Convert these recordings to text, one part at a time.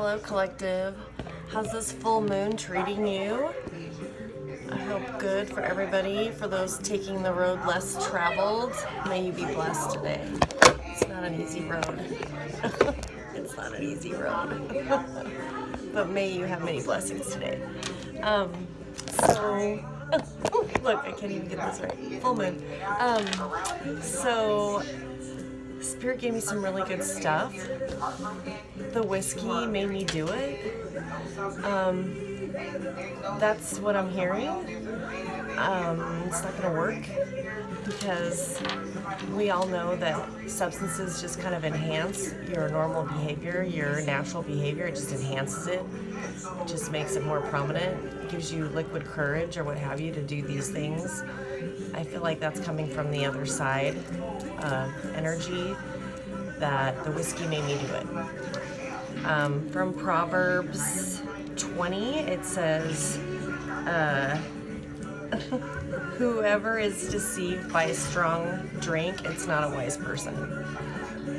Hello, collective. How's this full moon treating you? I hope good for everybody. For those taking the road less traveled, may you be blessed today. It's not an easy road. It's not an easy road. But may you have many blessings today. Look, I can't even get this right. Full moon. Spirit gave me some really good stuff. The whiskey made me do it. That's what I'm hearing. It's not going to work because we all know that substances just kind of enhance your normal behavior, your natural behavior. It just enhances it. It just makes it more prominent. It gives you liquid courage or what have you to do these things. I feel like that's coming from the other side energy that the whiskey made me do it. From Proverbs 20, it says, whoever is deceived by a strong drink, it's not a wise person.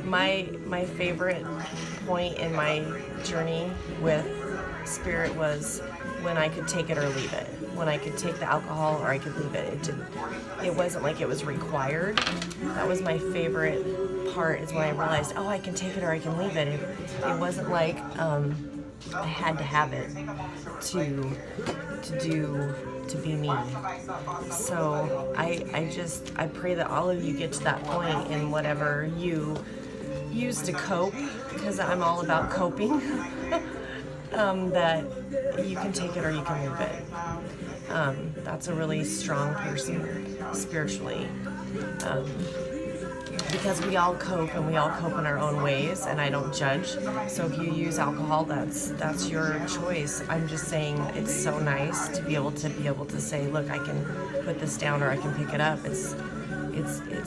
My favorite point in my journey with Spirit was when I could take it or leave it. When I could take the alcohol or I could leave it. It wasn't like it was required. That was my favorite part, is when I realized, oh, I can take it or I can leave it. It wasn't like I had to have it to be me. So I pray that all of you get to that point in whatever you use to cope, because I'm all about coping. That you can take it or you can leave it. That's a really strong person spiritually. Because we all cope and we all cope in our own ways, and I don't judge. So if you use alcohol, that's your choice. I'm just saying it's so nice to be able to say, look, I can put this down or I can pick it up. It's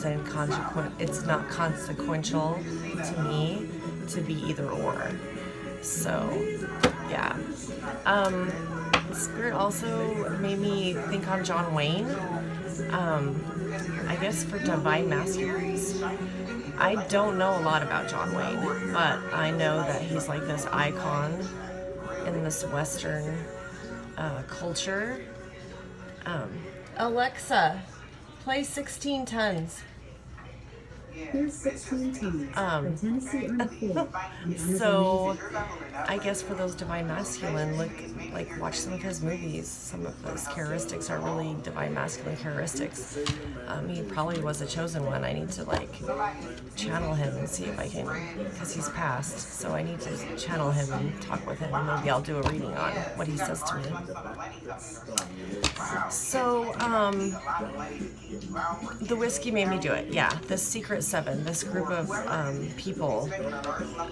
inconsequent. It's not consequential to me to be either or. So yeah. Spirit also made me think on John Wayne. I guess for divine masculines. I don't know a lot about John Wayne, but I know that he's like this icon in this Western culture. Alexa, play 16 Tons. Here's 16 tons for Tennessee on the floor. So, I guess for those divine masculine, watch some of his movies. Some of those characteristics are really divine masculine characteristics. He probably was a chosen one. I need to channel him and see if I can, because he's passed. So I need to channel him and talk with him. Maybe I'll do a reading on what he says to me. So, the whiskey made me do it. Yeah, the Secret Seven, this group of people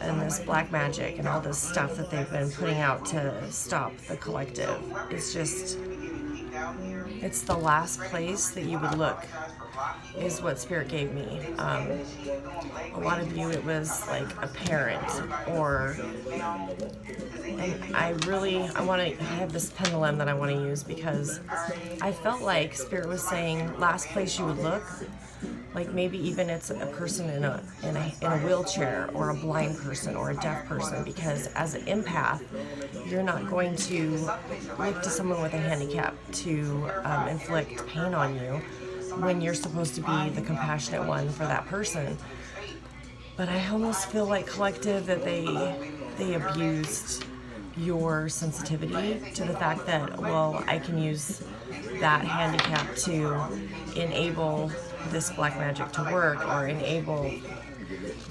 and this black magic and all this stuff that they've been putting out to stop the collective. It's the last place that you would look, is what Spirit gave me. A lot of you, it was like a parent, and I have this pendulum that I want to use, because I felt like Spirit was saying last place you would look, like maybe even it's a person in a wheelchair, or a blind person, or a deaf person, because as an empath, you're not going to look to someone with a handicap to inflict pain on you, when you're supposed to be the compassionate one for that person. But I almost feel like collective that they abused your sensitivity to the fact that, well, I can use that handicap to enable this black magic to work, or enable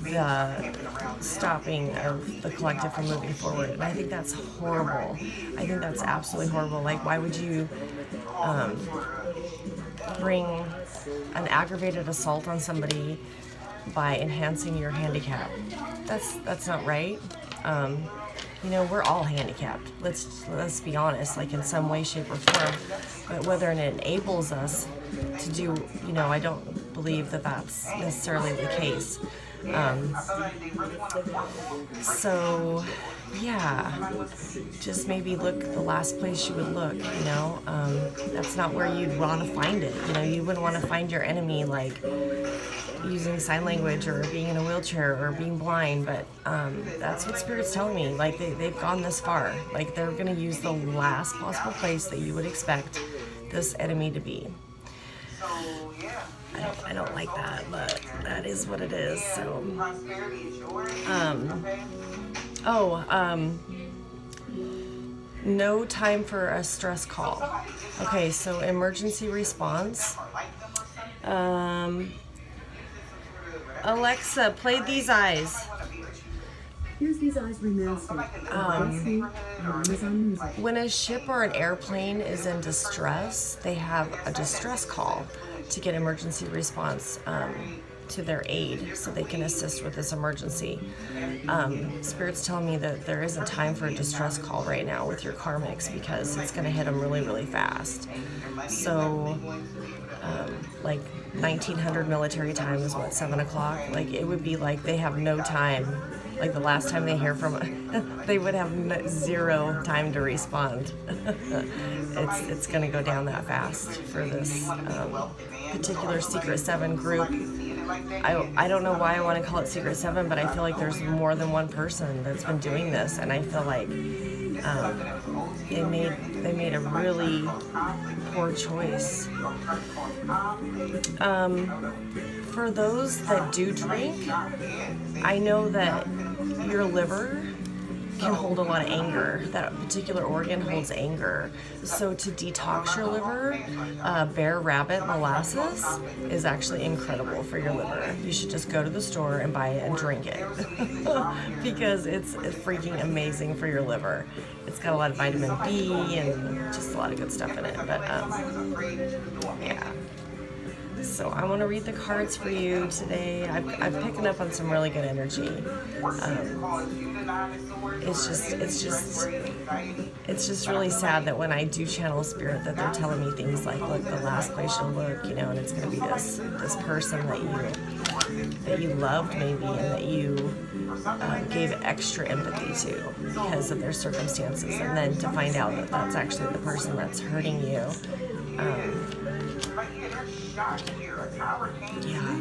the stopping of the collective from moving forward. And I think that's horrible. I think that's absolutely horrible. Like, why would you bring an aggravated assault on somebody by enhancing your handicap? That's not right. We're all handicapped. Let's be honest, like in some way, shape, or form. But whether it enables us to do, I don't believe that that's necessarily the case. So yeah, just maybe look the last place you would look, you know. That's not where you'd want to find it. You know, you wouldn't want to find your enemy like using sign language or being in a wheelchair or being blind, but that's what Spirit's telling me. Like they've gone this far. Like they're going to use the last possible place that you would expect this enemy to be. I don't like that, but that is what it is. So, no time for a stress call. Okay, so emergency response. Alexa, play These Eyes. Here's These Eyes remastered. On Amazon Music. When a ship or an airplane is in distress, they have a distress call to get emergency response to their aid so they can assist with this emergency. Spirit's telling me that there isn't time for a distress call right now with your karmics because it's going to hit them really, really fast. So, like 1900 military time is what, 7 o'clock? Like it would be like they have no time. Like the last time they hear from, they would have zero time to respond. It's going to go down that fast for this particular Secret 7 group. I don't know why I want to call it Secret 7, but I feel like there's more than one person that's been doing this, and I feel like they made a really poor choice. For those that do drink, I know that your liver can hold a lot of anger. That particular organ holds anger. So to detox your liver, Bear Rabbit molasses is actually incredible for your liver. You should just go to the store and buy it and drink it because it's freaking amazing for your liver. It's got a lot of vitamin B and just a lot of good stuff in it. But yeah. So I want to read the cards for you today. I'm picking up on some really good energy. It's just really sad that when I do channel spirit that they're telling me things like, look, the last place you'll look, you know, and it's going to be this person that you loved maybe and that you gave extra empathy to because of their circumstances, and then to find out that that's actually the person that's hurting you. Yeah.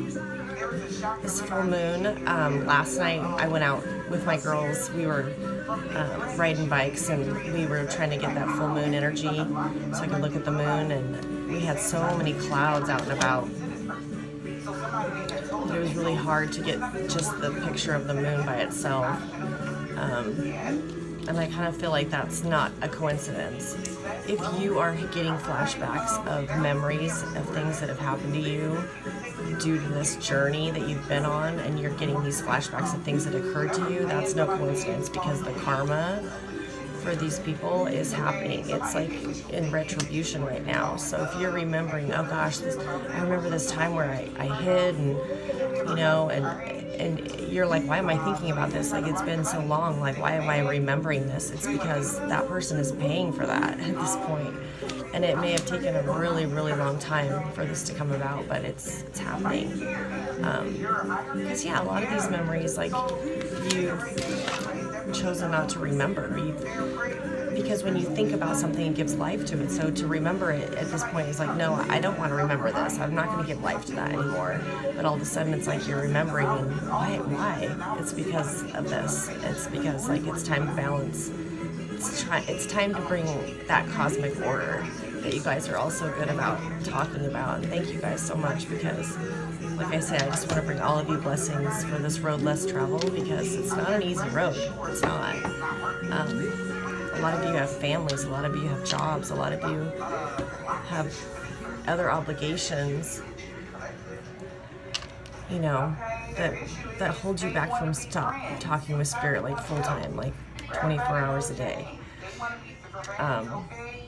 This full moon, last night I went out with my girls. We were riding bikes and we were trying to get that full moon energy so I could look at the moon, and we had so many clouds out and about. It was really hard to get just the picture of the moon by itself. And I kind of feel like that's not a coincidence. If you are getting flashbacks of memories of things that have happened to you due to this journey that you've been on, and you're getting these flashbacks of things that occurred to you, that's no coincidence, because the karma for these people is happening. It's like in retribution right now. So if you're remembering, oh gosh, I remember this time where I hid, and you know, and you're like, why am I thinking about this? Like, it's been so long. Like, why am I remembering this? It's because that person is paying for that at this point. And it may have taken a really, really long time for this to come about, but it's happening. Because, yeah, a lot of these memories, like, you've chosen not to remember. Because when you think about something, it gives life to it. So to remember it at this point is like, no, I don't want to remember this. I'm not going to give life to that anymore. But all of a sudden, it's like you're remembering, and why? It's because of this. It's because, like, it's time to balance. It's time to bring that cosmic order that you guys are all so good about talking about. And thank you guys so much, because, like I said, I just want to bring all of you blessings for this road less traveled, because it's not an easy road. It's not. A lot of you have families, a lot of you have jobs, a lot of you have other obligations, you know, that hold you back from talking with spirit like full time, like 24 hours a day.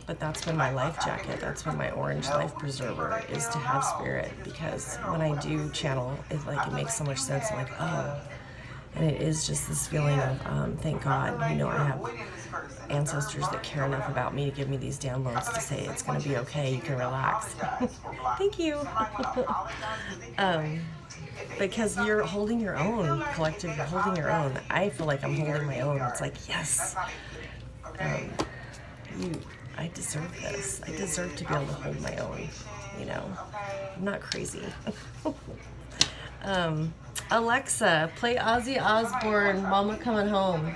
But that's been my life jacket. That's been my orange life preserver, is to have spirit, because when I do channel, it makes so much sense. I'm like, oh, and it is just this feeling of thank God, you know, I have ancestors that care enough about me to give me these downloads to say it's going to be okay, you can relax. Thank you. Because you're holding your own, collective, you're holding your own. I feel like I'm holding my own. It's like, yes, I deserve this. I deserve to be able to hold my own, you know. I'm not crazy. Alexa, play Ozzy Osbourne, Mama Coming Home.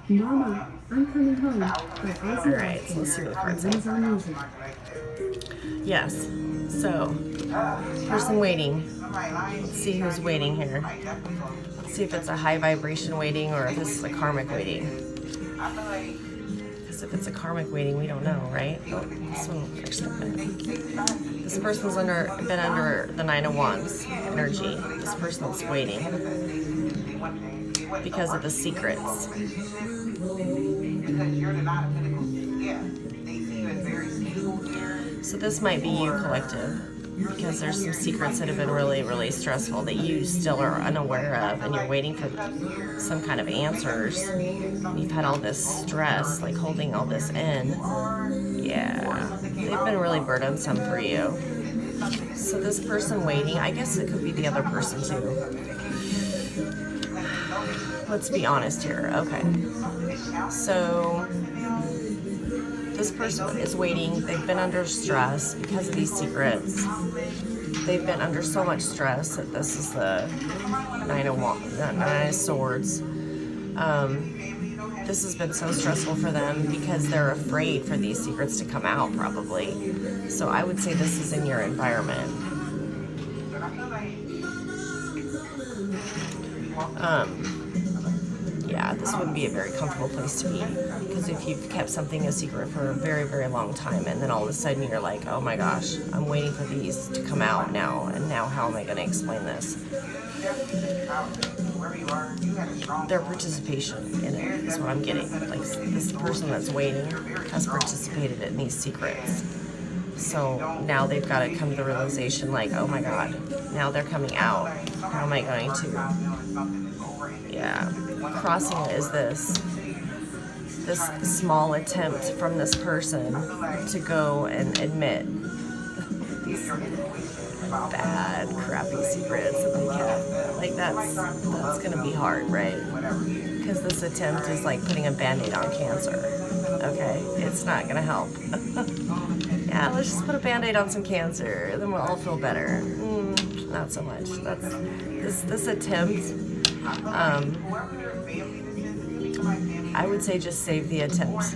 Mama, I'm Coming Home by Ozzy Alright, so let's see what the card says. Amazon Music. Yes, so, person waiting. Let's see who's waiting here. Let's see if it's a high vibration waiting or if this is a karmic waiting. Because if it's a karmic waiting, we don't know, right? Oh, this one, actually, this person's been under the Nine of Wands energy. This person's waiting because of the secrets. So this might be you, collective, because there's some secrets that have been really, really stressful that you still are unaware of, and you're waiting for some kind of answers. You've had all this stress, like holding all this in. Yeah, they've been really burdensome for you. So this person waiting, I guess it could be the other person too. Let's be honest here. Okay. So this person is waiting. They've been under stress because of these secrets. They've been under so much stress that this is the Nine of Swords. This has been so stressful for them because they're afraid for these secrets to come out, probably. So I would say this is in your environment. Yeah, this wouldn't be a very comfortable place to be, because if you've kept something a secret for a very, very long time, and then all of a sudden you're like, oh my gosh, I'm waiting for these to come out now, and now how am I going to explain this? Their participation in it is what I'm getting. Like, this person that's waiting has participated in these secrets. So now they've got to come to the realization, like, oh my God, now they're coming out. How am I going to? Yeah. Crossing it is this small attempt from this person to go and admit these bad, crappy secrets that they kept. Like, that's gonna be hard, right? Because this attempt is like putting a band-aid on cancer. Okay, it's not gonna help. Yeah, let's just put a band-aid on some cancer, then we'll all feel better. Not so much. That's this attempt. I would say just save the attempt.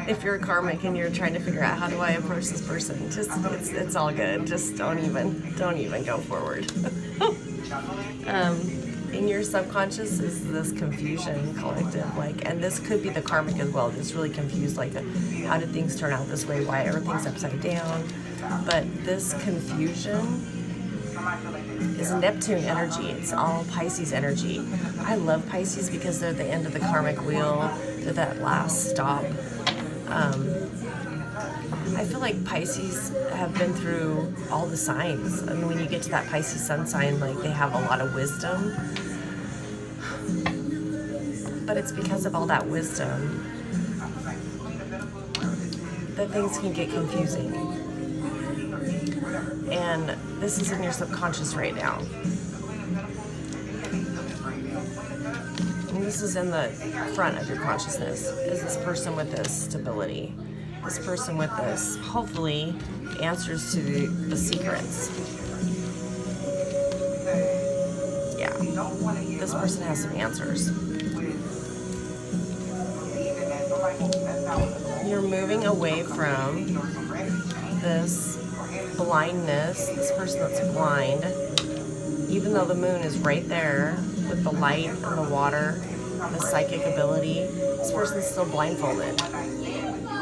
If you're a karmic and you're trying to figure out how do I approach this person, just it's all good. Just don't even go forward. In your subconscious is this confusion, collective, like, and this could be the karmic as well. Just really confused, like, how did things turn out this way? Why everything's upside down? But this confusion is Neptune energy. It's all Pisces energy. I love Pisces because they're the end of the karmic wheel. They're that last stop. I feel like Pisces have been through all the signs. I mean, when you get to that Pisces sun sign, like, they have a lot of wisdom. But it's because of all that wisdom that things can get confusing. And this is in your subconscious right now. And this is in the front of your consciousness, is this person with this stability. This person with this, hopefully, answers to the secrets. Yeah. This person has some answers. You're moving away from this blindness, this person that's blind, even though the moon is right there with the light and the water, the psychic ability, this person's still blindfolded.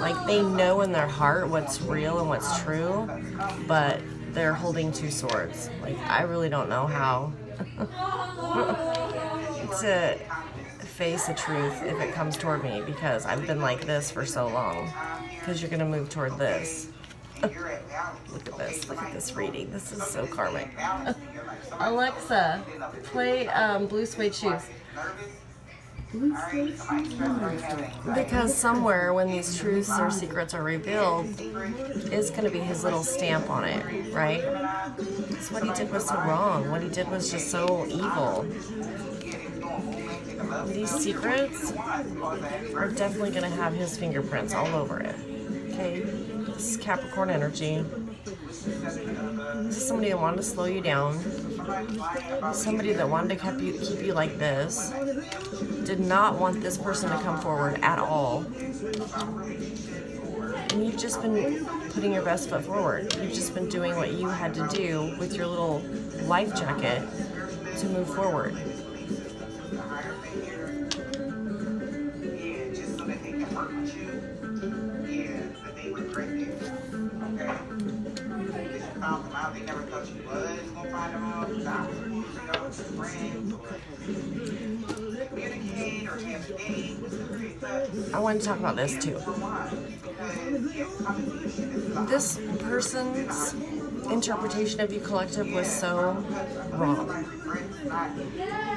Like, they know in their heart what's real and what's true, but they're holding two swords. Like, I really don't know how to face the truth if it comes toward me, because I've been like this for so long. Because you're going to move toward this. Look at this. Look at this reading. This is so karmic. Alexa, play Blue Suede Shoes. Because somewhere when these truths or secrets are revealed is going to be his little stamp on it, right? Because what he did was so wrong. What he did was just so evil. These secrets are definitely going to have his fingerprints all over it. Okay? This is Capricorn energy. This is somebody that wanted to slow you down. Somebody that wanted to keep you like this. Did not want this person to come forward at all. And you've just been putting your best foot forward. You've just been doing what you had to do with your little life jacket to move forward. I want to talk about this too. This person's interpretation of you collective was so wrong.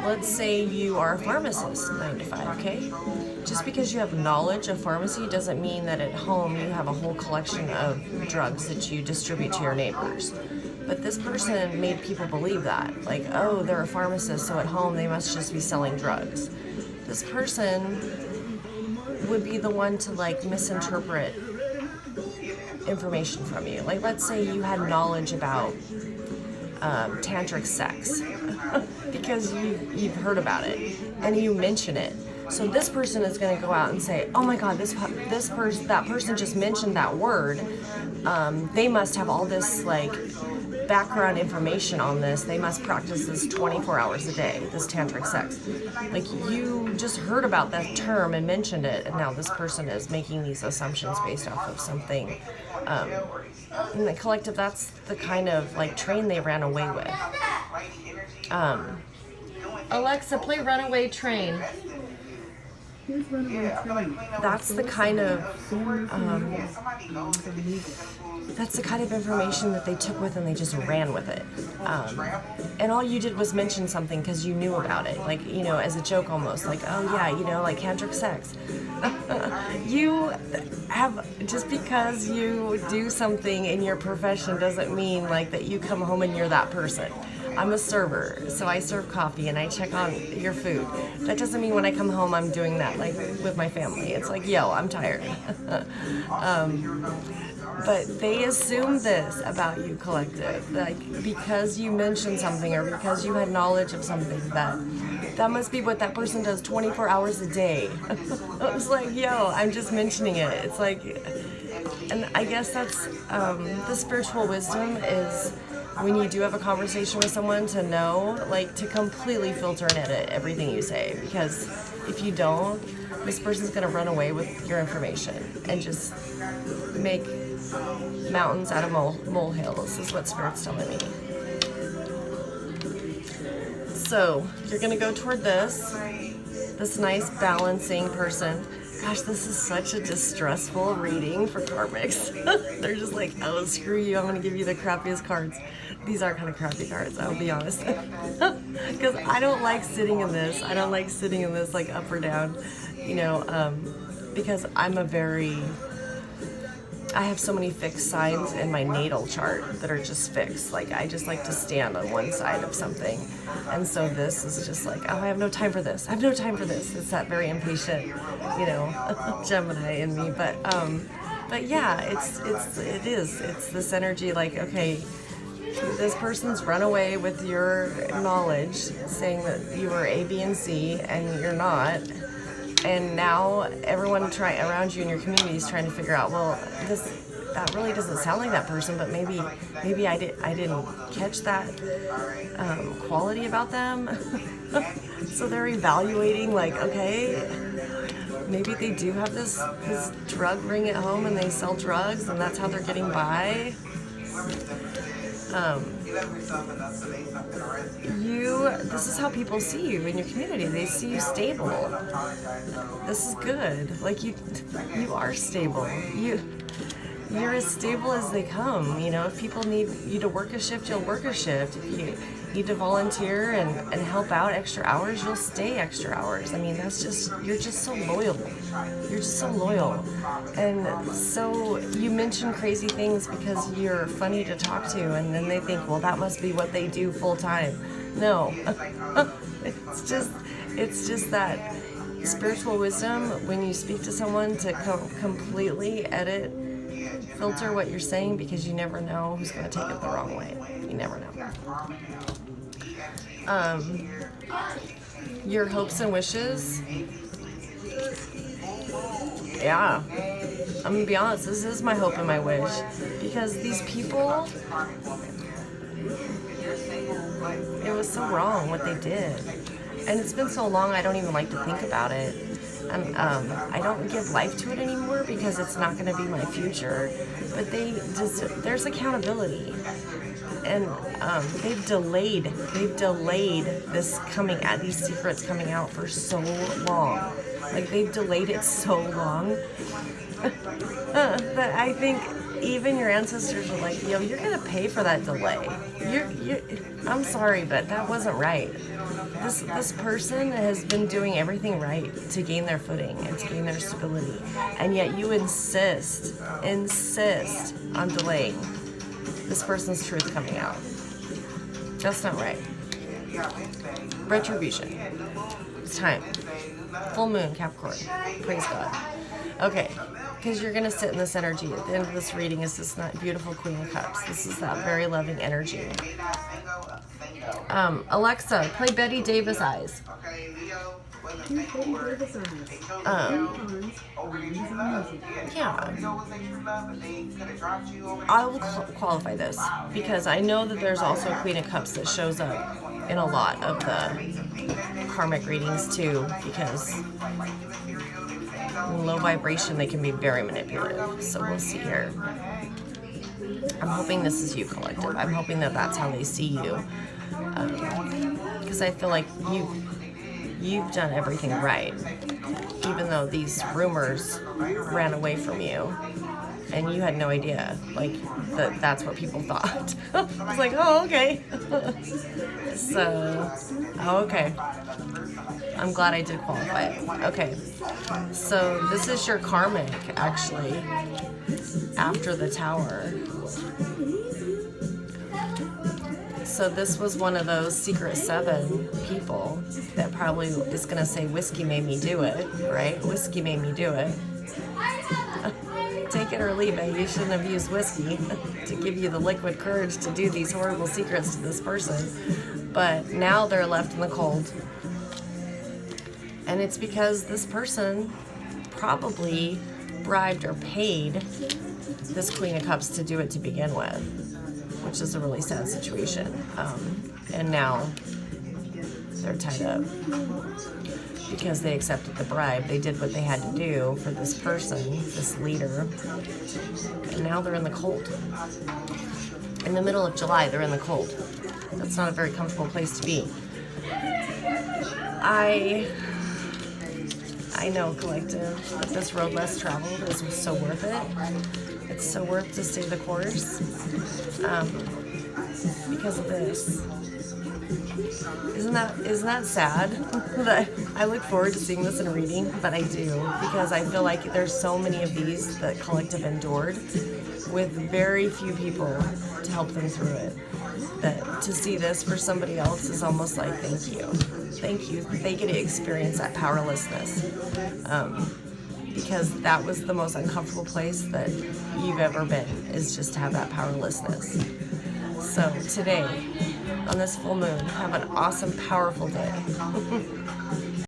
Let's say you are a pharmacist, 9 to 5, okay? Just because you have knowledge of pharmacy doesn't mean that at home you have a whole collection of drugs that you distribute to your neighbors. But this person made people believe that. Like, oh, they're a pharmacist, so at home they must just be selling drugs. This person would be the one to, like, misinterpret information from you. Like, let's say you had knowledge about tantric sex because you've heard about it and you mention it. So this person is going to go out and say, "Oh my God, that person just mentioned that word. They must have all this like background information on this. They must practice this 24 hours a day. This tantric sex. Like you just heard about that term and mentioned it, and now this person is making these assumptions based off of something." In the collective, that's the kind of like train they ran away with. Alexa, play Runaway Train. That's the kind of information that they took with and they just ran with it. And all you did was mention something because you knew about it, like, you know, as a joke almost, like, oh yeah, you know, like tantric sex. You have, just because you do something in your profession doesn't mean like that you come home and you're that person. I'm a server, so I serve coffee and I check on your food. That doesn't mean when I come home I'm doing that like with my family. It's like, yo, I'm tired. But they assume this about you, collective, like because you mentioned something or because you had knowledge of something, that must be what that person does 24 hours a day. I was like, yo, I'm just mentioning it. It's like, and I guess that's the spiritual wisdom is when you do have a conversation with someone to know, like, to completely filter and edit everything you say, because if you don't, this person's gonna run away with your information and just make mountains out of molehills, is what Spirit's telling me. So you're gonna go toward this nice balancing person. Gosh, this is such a distressful reading for karmics. They're just like, oh, screw you, I'm gonna give you the crappiest cards. These are kind of crappy cards, I'll be honest. Because I don't like sitting in this. I don't like sitting in this like up or down, you know, because I have so many fixed signs in my natal chart that are just fixed. Like, I just like to stand on one side of something. And so this is just like, oh, I have no time for this. I have no time for this. It's that very impatient, you know, Gemini in me. But yeah, it's this energy like, okay, this person's run away with your knowledge, saying that you were A, B, and C, and you're not. And now everyone around you in your community is trying to figure out, well, that really doesn't sound like that person, but maybe I didn't catch that quality about them. So they're evaluating, like, okay, maybe they do have this drug ring at home and they sell drugs and that's how they're getting by. This is how people see you in your community. They see you stable. This is good. Like, you are stable. You're as stable as they come. You know, if people need you to work a shift, you'll work a shift. need to volunteer and help out extra hours, you'll stay extra hours. I mean, you're just so loyal. You're just so loyal. And so you mention crazy things because you're funny to talk to, and then they think, well, that must be what they do full time. No, it's just that spiritual wisdom when you speak to someone to completely filter what you're saying, because you never know who's going to take it the wrong way. You never know. Your hopes and wishes. Yeah. I'm going to be honest, this is my hope and my wish. Because these people, it was so wrong what they did. And it's been so long, I don't even like to think about it. I don't give life to it anymore because it's not going to be my future. But there's accountability, and they've delayed these secrets coming out for so long. Like, they've delayed it so long that I think even your ancestors are like, yo, you're gonna pay for that delay. I'm sorry, but that wasn't right. This person has been doing everything right to gain their footing and to gain their stability, and yet you insist on delaying this person's truth coming out. That's not right. Retribution. It's time. Full moon, Capricorn. Praise God. Okay, because you're going to sit in this energy. At the end of this reading is this beautiful Queen of Cups. This is that very loving energy. Alexa, play Betty Davis Eyes. Yeah. I will qualify this because I know that there's also a Queen of Cups that shows up in a lot of the karmic readings too, because in low vibration they can be very manipulative. So we'll see here. I'm hoping this is you, collective. I'm hoping that that's how they see you, because I feel like you've done everything right, even though these rumors ran away from you and you had no idea, like, that's what people thought. I was like, oh, okay. Okay. I'm glad I did qualify it. Okay. So this is your karmic, actually, after the Tower. So this was one of those Secret 7 people that probably is going to say, whiskey made me do it, right? Whiskey made me do it. Take it or leave it. You shouldn't have used whiskey to give you the liquid courage to do these horrible secrets to this person. But now they're left in the cold. And it's because this person probably bribed or paid this Queen of Cups to do it to begin with, which is a really sad situation. And now they're tied up because they accepted the bribe. They did what they had to do for this person, this leader, and now they're in the cold. In the middle of July, they're in the cold. That's not a very comfortable place to be. I know, collective, that this road less traveled is so worth it. It's so worth to stay the course because of this. Isn't that sad? That I look forward to seeing this in a reading, but I do, because I feel like there's so many of these that collective endured with very few people to help them through it. That to see this for somebody else is almost like, thank you. They get to experience that powerlessness, because that was the most uncomfortable place that you've ever been, is just to have that powerlessness. So today, on this full moon, have an awesome, powerful day.